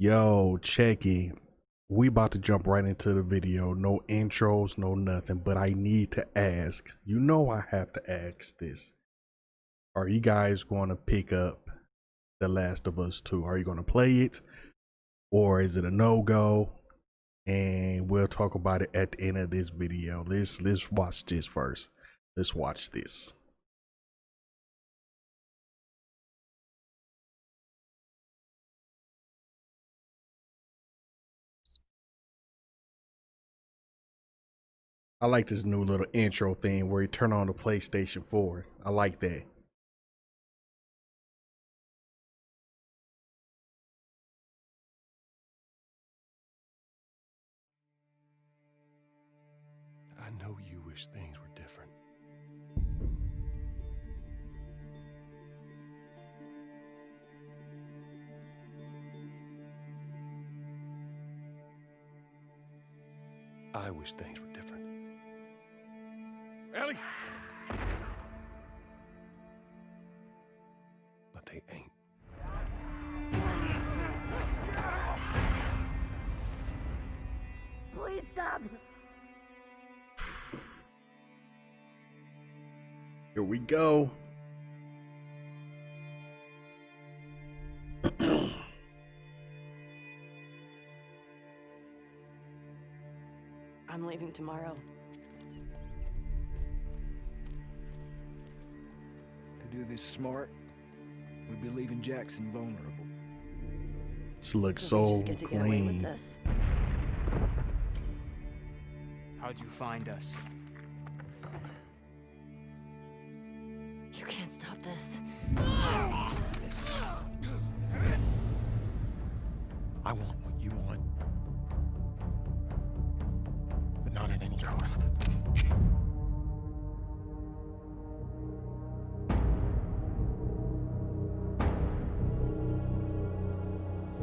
Yo, check it. We about to jump right into the video. No intros, no nothing, but I need to ask. You know I have to ask this. Are you guys going to pick up The Last of Us 2? Are you going to play it? Or is it a no-go? And we'll talk about it at the end of this video. Let's watch this first. Let's watch this. I like this new little intro thing where you turn on the PlayStation 4. I like that. I know you wish things were different. I wish things were different. Ellie! But they ain't. Please stop. Here we go. I'm leaving tomorrow. To do this smart, we'd be leaving Jackson vulnerable. This looks Did we so just get to get away with clean. this? How'd you find us? You can't stop this. I want what you want. But not at any cost.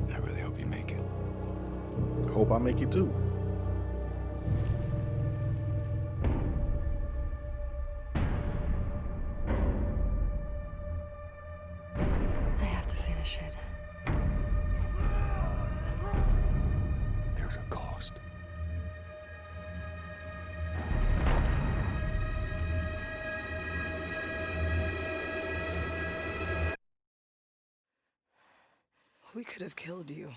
I really hope you make it. Hope I make it too. I have to finish it. There's a cost. We could have killed you.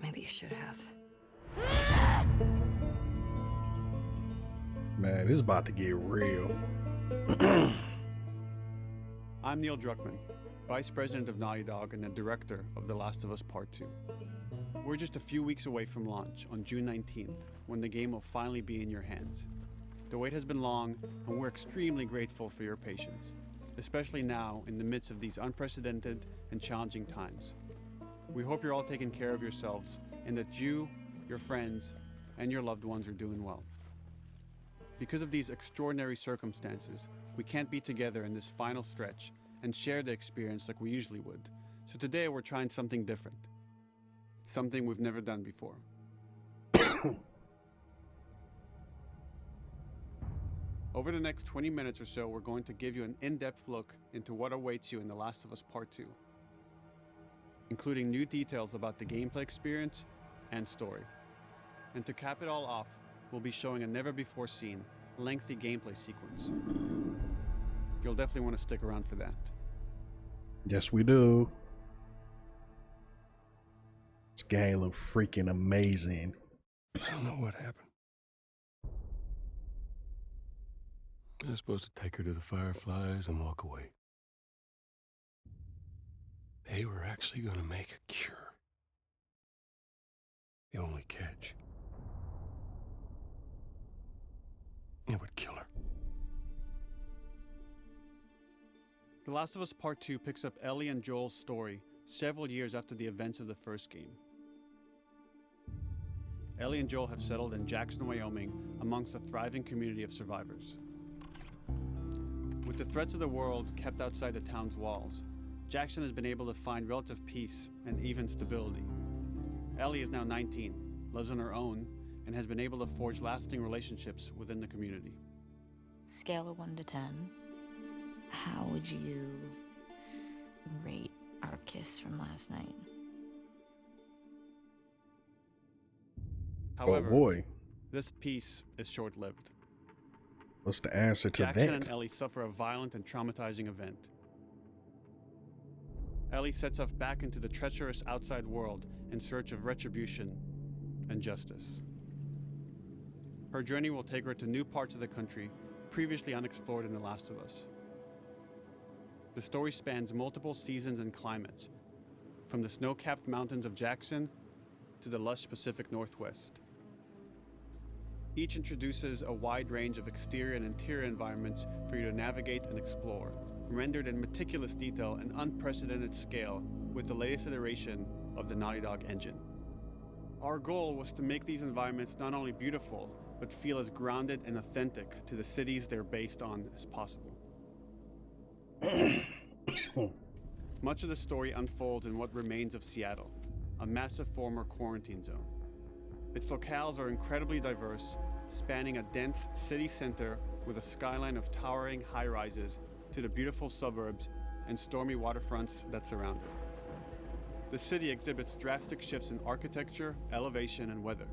Maybe you should have. Man, this is about to get real. I'm Neil Druckmann, Vice President of Naughty Dog and the Director of The Last of Us Part 2. We're just a few weeks away from launch on June 19th, when the game will finally be in your hands. The wait has been long, and we're extremely grateful for your patience, especially now in the midst of these unprecedented and challenging times. We hope you're all taking care of yourselves and that you, your friends, and your loved ones are doing well. Because of these extraordinary circumstances, we can't be together in this final stretch and share the experience like we usually would. So today we're trying something different. Something we've never done before. Over the next 20 minutes or so, we're going to give you an in-depth look into what awaits you in The Last of Us Part 2, including new details about the gameplay experience and story. And to cap it all off, we'll be showing a never-before-seen, lengthy gameplay sequence. You'll definitely want to stick around for that. Yes, we do. This game look freaking amazing. I don't know what happened. I was supposed to take her to the Fireflies and walk away. They were actually going to make a cure. The only catch, it would kill her. The Last of Us Part 2 picks up Ellie and Joel's story several years after the events of the first game. Ellie and Joel have settled in Jackson, Wyoming, amongst a thriving community of survivors. With the threats of the world kept outside the town's walls, Jackson has been able to find relative peace and even stability. Ellie is now 19, lives on her own, and has been able to forge lasting relationships within the community. Scale of 1 to 10, how would you rate our kiss from last night? However, Oh boy, this peace is short-lived. what's the answer to Jackson that? and Ellie suffer a violent and traumatizing event. Ellie sets off back into the treacherous outside world in search of retribution and justice. Her journey will take her to new parts of the country previously unexplored in The Last of Us. The story spans multiple seasons and climates, from the snow-capped mountains of Jackson to the lush Pacific Northwest. Each introduces a wide range of exterior and interior environments for you to navigate and explore, rendered in meticulous detail and unprecedented scale with the latest iteration of the Naughty Dog engine. Our goal was to make these environments not only beautiful, but feel as grounded and authentic to the cities they're based on as possible. Much of the story unfolds in what remains of Seattle, a massive former quarantine zone. Its locales are incredibly diverse, spanning a dense city center with a skyline of towering high-rises to the beautiful suburbs and stormy waterfronts that surround it. The city exhibits drastic shifts in architecture, elevation, and weather.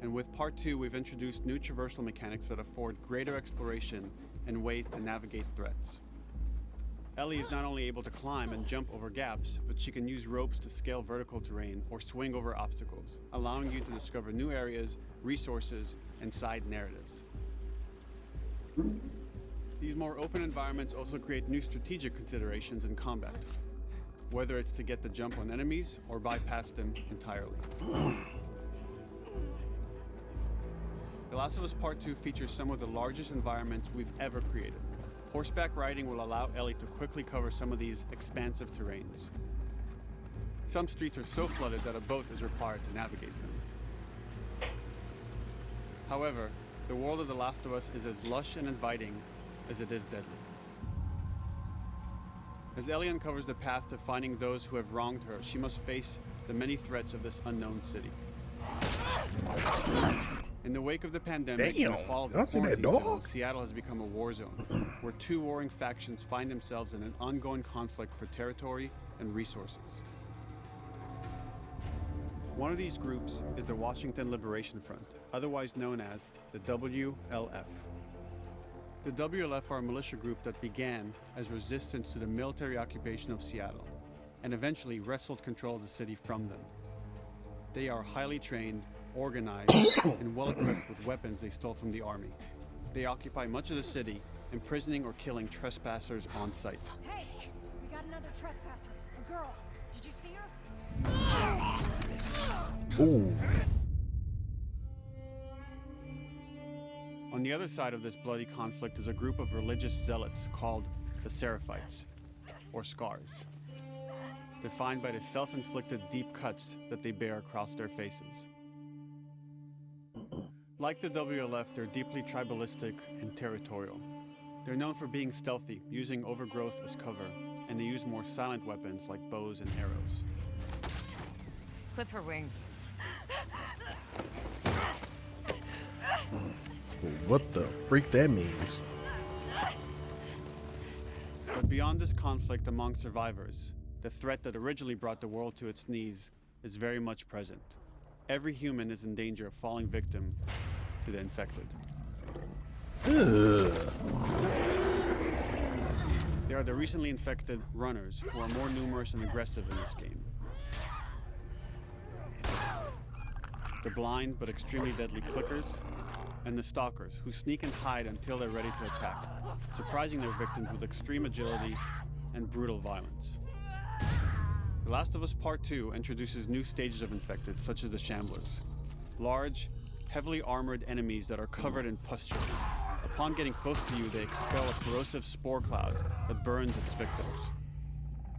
And with Part 2, we've introduced new traversal mechanics that afford greater exploration and ways to navigate threats. Ellie is not only able to climb and jump over gaps, but she can use ropes to scale vertical terrain or swing over obstacles, allowing you to discover new areas, resources, and side narratives. These more open environments also create new strategic considerations in combat, whether it's to get the jump on enemies or bypass them entirely. The Last of Us Part 2 features some of the largest environments we've ever created. Horseback riding will allow Ellie to quickly cover some of these expansive terrains. Some streets are so flooded that a boat is required to navigate them. However, the world of The Last of Us is as lush and inviting as it is deadly. As Ellie uncovers the path to finding those who have wronged her, she must face the many threats of this unknown city. In the wake of the pandemic and the fall of the quarantine zone, Seattle has become a war zone, where two warring factions find themselves in an ongoing conflict for territory and resources. One of these groups is the Washington Liberation Front, otherwise known as the WLF. The WLF are a militia group that began as resistance to the military occupation of Seattle, and eventually wrestled control of the city from them. They are highly trained, organized, and well-equipped with weapons they stole from the army. They occupy much of the city, imprisoning or killing trespassers on sight. Hey, we got another trespasser, a girl. Did you see her? Ooh. On the other side of this bloody conflict is a group of religious zealots called the Seraphites, or Scars, defined by the self-inflicted deep cuts that they bear across their faces. Like the WLF, they're deeply tribalistic and territorial. They're known for being stealthy, using overgrowth as cover, and they use more silent weapons like bows and arrows. Clip her wings. What the freak that means? But beyond this conflict among survivors, the threat that originally brought the world to its knees is very much present. Every human is in danger of falling victim to the infected. Ugh. They are the recently infected runners, who are more numerous and aggressive in this game. The blind but extremely deadly clickers, and the stalkers, who sneak and hide until they're ready to attack, surprising their victims with extreme agility and brutal violence. The Last of Us Part 2 introduces new stages of infected, such as the Shamblers. Large, heavily armored enemies that are covered in pustules. Upon getting close to you, they expel a corrosive spore cloud that burns its victims.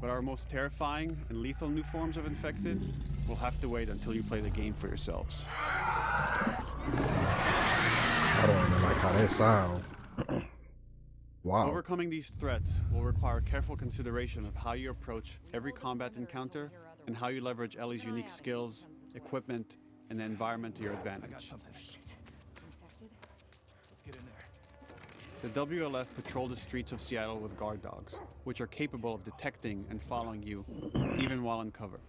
But our most terrifying and lethal new forms of infected will have to wait until you play the game for yourselves. I don't even like how that sounds. Wow. Overcoming these threats will require careful consideration of how you approach every combat encounter and how you leverage Ellie's unique skills, equipment, and the environment to your advantage. The WLF patrol the streets of Seattle with guard dogs, which are capable of detecting and following you, even while in cover.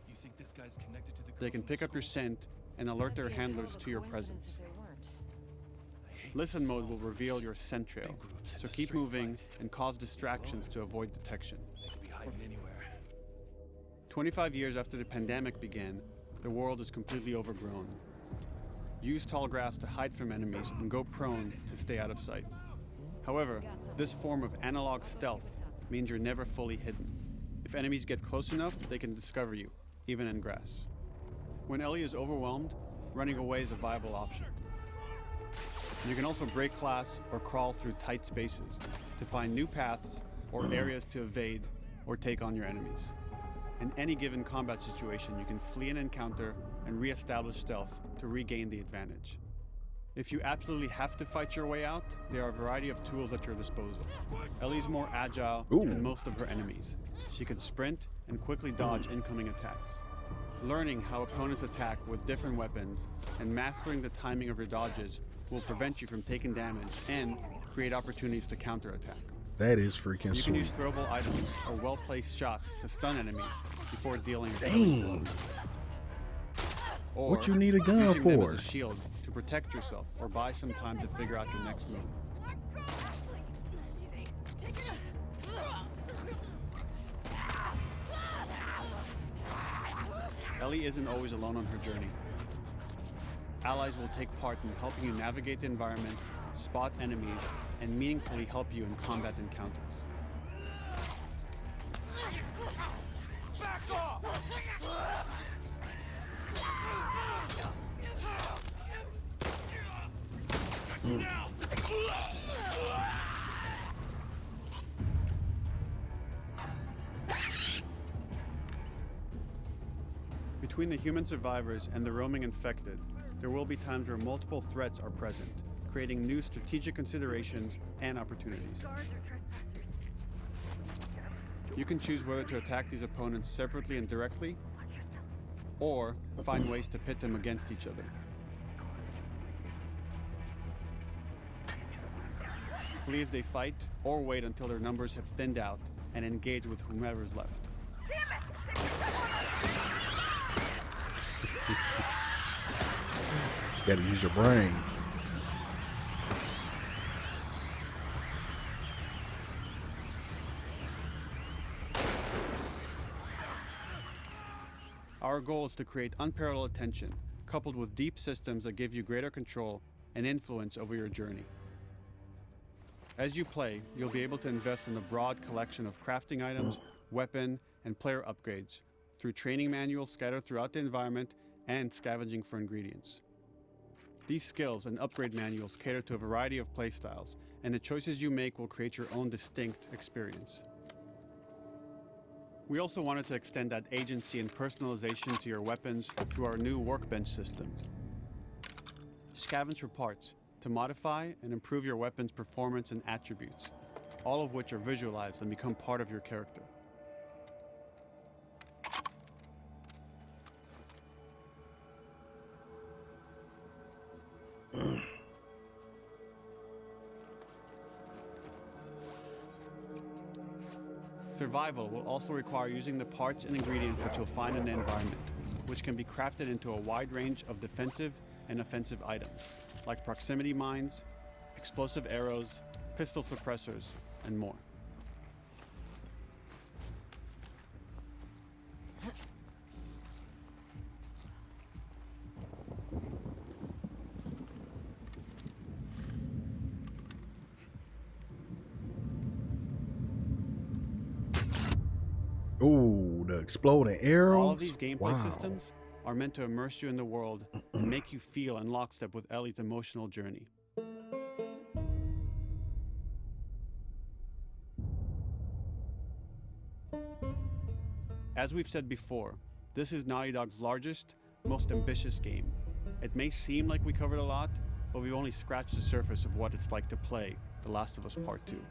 They can pick up your scent and alert their handlers to your presence. Listen mode will reveal your scent trail, so keep moving and cause distractions to avoid detection. 25 years after the pandemic began, the world is completely overgrown. Use tall grass to hide from enemies and go prone to stay out of sight. However, this form of analog stealth means you're never fully hidden. If enemies get close enough, they can discover you, even in grass. When Ellie is overwhelmed, running away is a viable option. You can also break glass or crawl through tight spaces to find new paths or areas to evade or take on your enemies. In any given combat situation, you can flee an encounter and re-establish stealth to regain the advantage. If you absolutely have to fight your way out, there are a variety of tools at your disposal. Ellie's more agile than most of her enemies. She can sprint and quickly dodge incoming attacks. Learning how opponents attack with different weapons and mastering the timing of your dodges will prevent you from taking damage and create opportunities to counterattack. That is freaking You can sweet. use throwable items or well-placed shots to stun enemies before dealing a Dang. Or What you need a gun using them for? as a shield to protect yourself or buy some time to figure out your next move. Ellie isn't always alone on her journey. Allies will take part in helping you navigate the environments, spot enemies, and meaningfully help you in combat encounters. Between the human survivors and the roaming infected, there will be times where multiple threats are present, creating new strategic considerations and opportunities. You can choose whether to attack these opponents separately and directly, or find ways to pit them against each other. Flee as they fight, or wait until their numbers have thinned out and engage with whomever's left. Gotta use your brain. Our goal is to create unparalleled attention, coupled with deep systems that give you greater control and influence over your journey. As you play, you'll be able to invest in a broad collection of crafting items, weapon, and player upgrades through training manuals scattered throughout the environment and scavenging for ingredients. These skills and upgrade manuals cater to a variety of playstyles, and the choices you make will create your own distinct experience. We also wanted to extend that agency and personalization to your weapons through our new workbench system. Scavenge for parts to modify and improve your weapon's performance and attributes, all of which are visualized and become part of your character. Survival will also require using the parts and ingredients that you'll find in the environment, which can be crafted into a wide range of defensive and offensive items, like proximity mines, explosive arrows, pistol suppressors, and more. Ooh, the exploding arrows. All of these gameplay Wow. systems are meant to immerse you in the world and make you feel in lockstep with Ellie's emotional journey. As we've said before, this is Naughty Dog's largest, most ambitious game. It may seem like we covered a lot, but we've only scratched the surface of what it's like to play The Last of Us Part 2.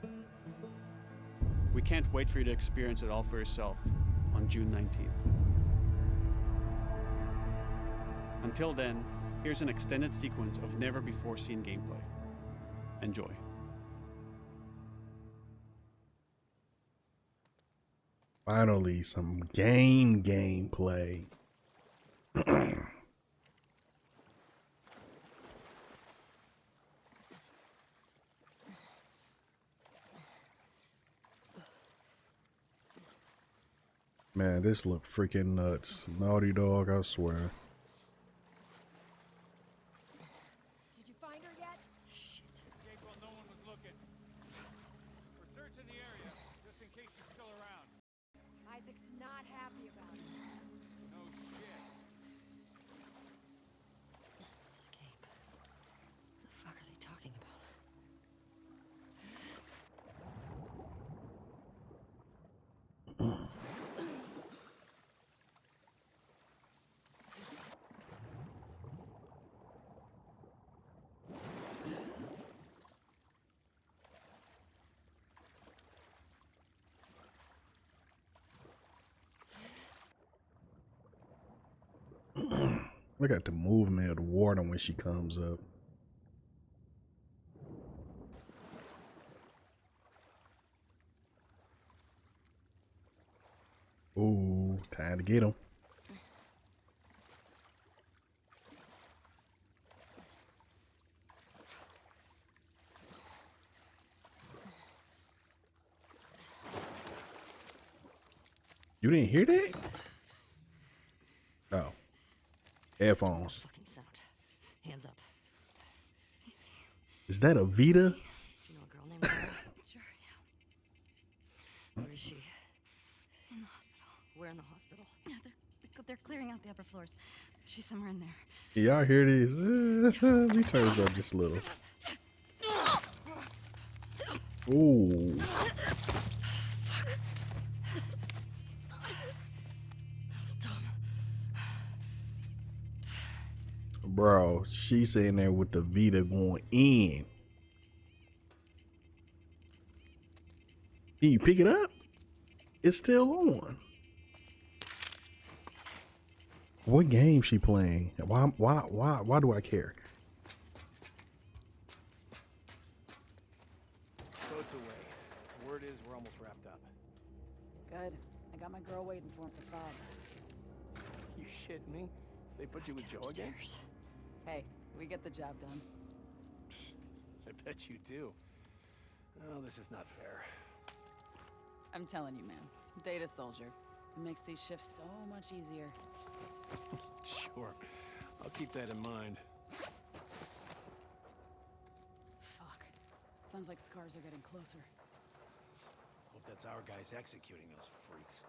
We can't wait for you to experience it all for yourself on June 19th. Until then, here's an extended sequence of never-before-seen gameplay. Enjoy. Finally, some gameplay. Man, this look freaking nuts. Naughty Dog, I swear. Did you find her yet? Escaped while no one was looking. We're searching the area, just in case she's still around. Isaac's not happy about it. No shit. Escape. What the fuck are they talking about? Look at the movement of the water when she comes up. Ooh, time to get him. You didn't hear that? Oh. Headphones. Fucking sound. Hands up. Is that a Vita? You know a girl named Laura? Sure, yeah. Where is she? In the hospital. Where in the hospital? Yeah, they're clearing out the upper floors. She's somewhere in there. Y'all hear this? He turns up just a little. Ooh. Bro, she's in there with the Vita going in. Can you pick it up? It's still on. What game she playing? Why do I care? Boat's away. Word is we're almost wrapped up. Good. I got my girl waiting for him for Bob. You shit me? They put you with Joe again? Upstairs. Hey, we get the job done. I bet you do. Oh, this is not fair. I'm telling you, man. Data soldier. It makes these shifts so much easier. Sure. I'll keep that in mind. Fuck. Sounds like scars are getting closer. Hope that's our guys executing those freaks.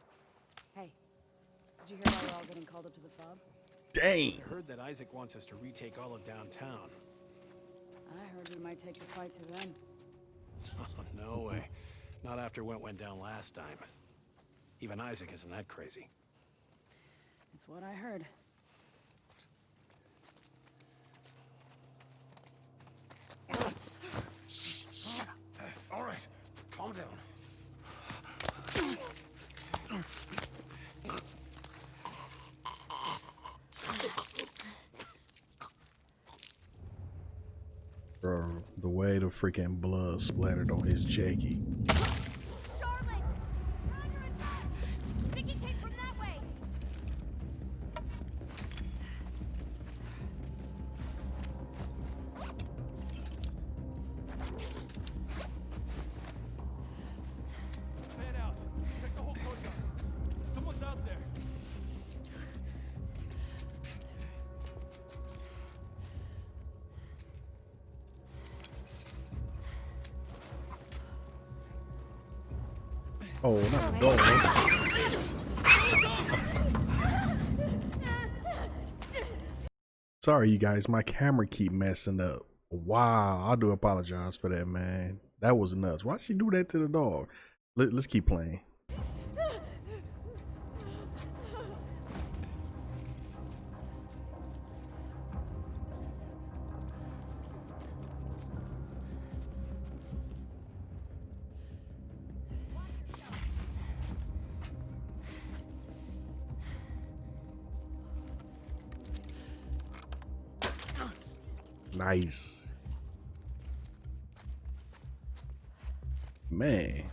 Hey, did you hear why we're all getting called up to the fob? Dang. I heard that Isaac wants us to retake all of downtown. I heard we might take the fight to them. No way. Not after what went down last time. Even Isaac isn't that crazy. It's what I heard. Shut up. All right. Calm down. Bro, the way the freaking blood splattered on his Jackie. Darling! We're under attack! Sticky tape from that way! Head out. Check the whole courtyard. Someone's out there. Oh, not the dog. Sorry, you guys. My camera keep messing up. Wow, I do apologize for that, man. That was nuts. Why'd she do that to the dog? Let's keep playing. Nice. Man.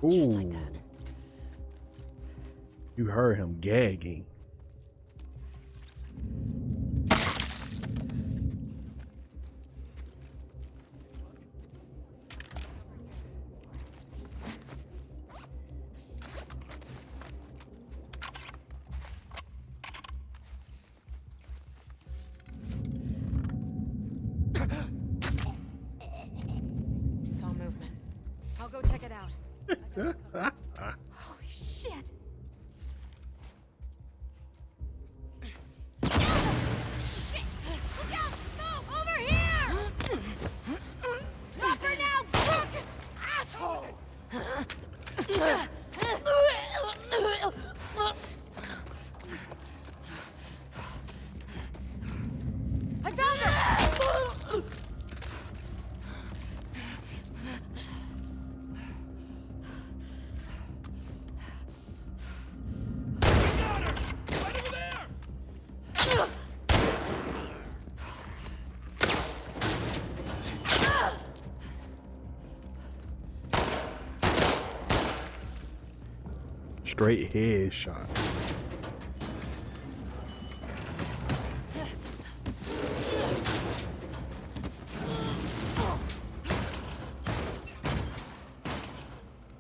Ooh. You heard him gagging. I'll go check it out. Holy shit! Shit! Look out! No! Over here! Drop her now, crook! Asshole! I found her! Straight headshot.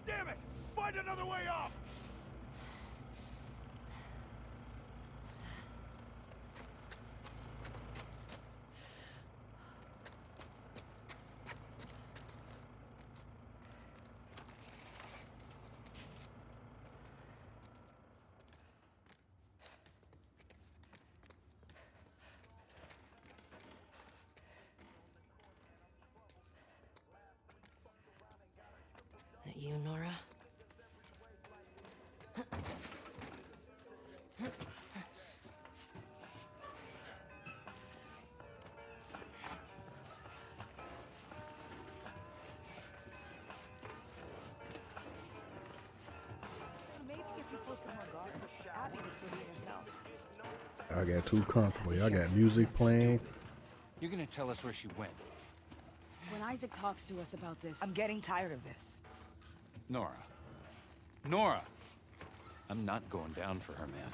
Damn it! Find another way off! That you, Nora? Maybe if you posted more guards, Abby would still be herself. I got too comfortable. Y'all got music playing. You're gonna tell us where she went. When Isaac talks to us about this, I'm getting tired of this. Nora. Nora! I'm not going down for her, man.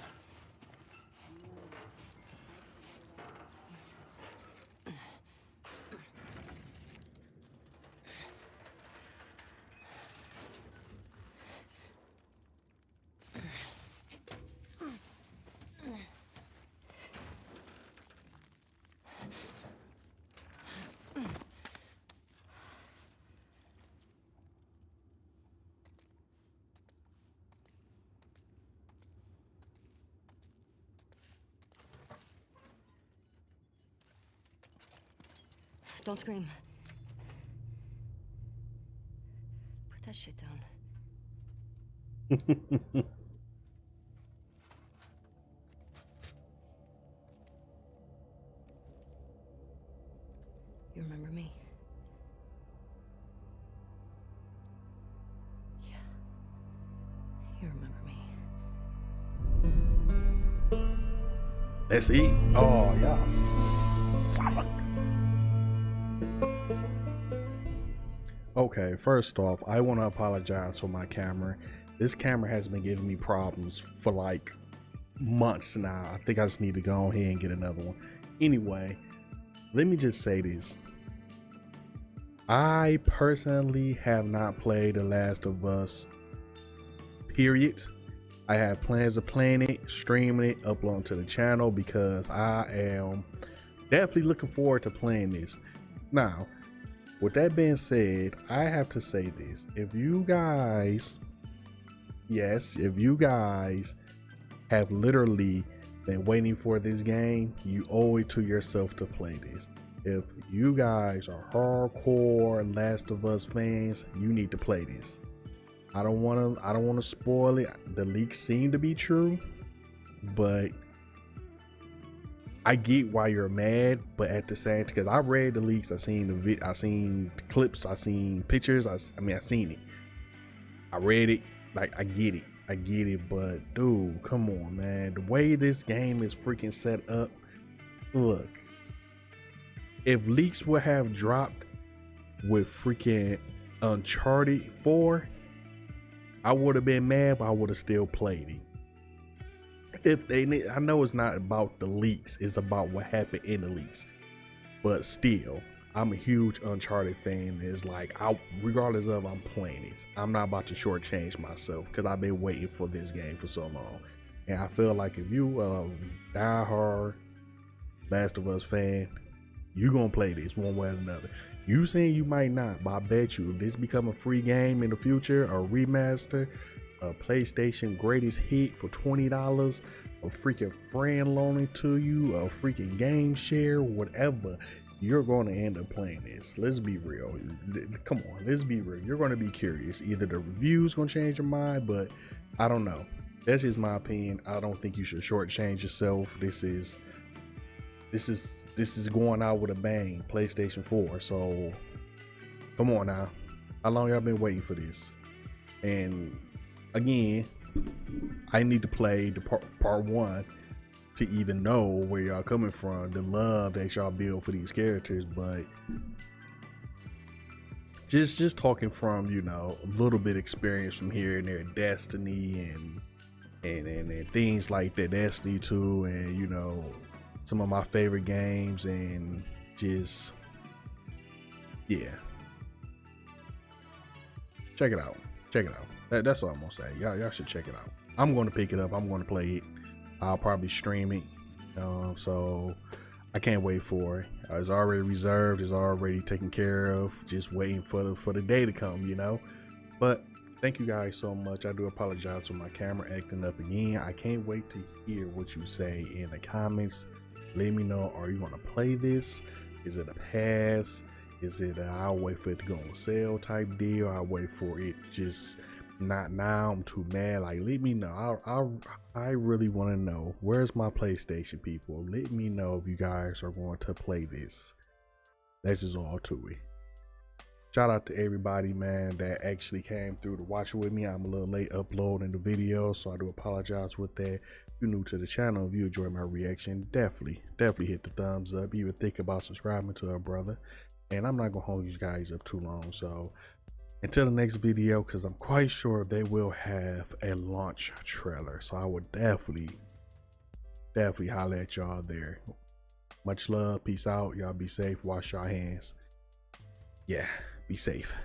Don't scream. Put that shit down. You remember me? Yeah. You remember me. Let's eat. Oh, y'all suck. Okay, first off, I want to apologize for my camera. This camera has been giving me problems for like months now. I think I just need to go ahead and get another one. Anyway, let me just say this. I personally have not played The Last of Us, period. I have plans of playing it, streaming it, uploading to the channel because I am definitely looking forward to playing this. Now, with that being said, I have to say this. If you guys, yes, if you guys have literally been waiting for this game, you owe it to yourself to play this. If you guys are hardcore Last of Us fans, you need to play this. I don't want to spoil it. The leaks seem to be true, but I get why you're mad. But at the same, because I read the leaks, I seen the clips, I seen pictures. I seen it. I read it. Like, I get it. But dude, come on, man. The way this game is freaking set up, look. If leaks would have dropped with freaking Uncharted 4, I would have been mad, but I would have still played it. If they, I know it's not about the leaks, it's about what happened in the leaks. But still, I'm a huge Uncharted fan. It's like, regardless of I'm playing this, I'm not about to shortchange myself because I've been waiting for this game for so long. And I feel like if you die-hard Last of Us fan, You gonna play this one way or another. You saying you might not, but I bet you if this become a free game in the future, a remaster, a PlayStation greatest hit for $20, a freaking friend loaning to you, a freaking game share, whatever, you're going to end up playing this. Let's be real. Come on, let's be real. You're going to be curious. Either the review's going to change your mind, but I don't know. That's just my opinion. I don't think you should shortchange yourself. This is going out with a bang. PlayStation 4. So come on now. How long y'all been waiting for this? And again, I need to play the part 1 to even know where y'all coming from, the love that y'all build for these characters. But just talking from, you know, a little bit experience from here and there, Destiny and things like that, Destiny 2, and you know, some of my favorite games, and just, yeah, check it out. That's all I'm gonna say. Y'all should check it out. I'm gonna pick it up. I'm gonna play it. I'll probably stream it. So I can't wait for it. It's already reserved. It's already taken care of. Just waiting for the day to come, you know. But thank you guys so much. I do apologize for my camera acting up again. I can't wait to hear what you say in the comments. Let me know. Are you gonna play this? Is it a pass? Is it a I'll wait for it to go on sale type deal? I'll wait for it just not now. I'm too mad. Like, let me know. I really want to know, where's my PlayStation people? Let me know if you guys are going to play this. That's just all to it. Shout out to everybody, man, that actually came through to watch it with me. I'm a little late uploading the video, so I do apologize with that. If you're new to the channel, if you enjoy my reaction, definitely hit the thumbs up. Even think about subscribing to our brother. And I'm not gonna hold you guys up too long, so until the next video, because I'm quite sure they will have a launch trailer, so I would definitely holler at y'all there. Much love, peace out, y'all be safe, wash your hands. Yeah, be safe.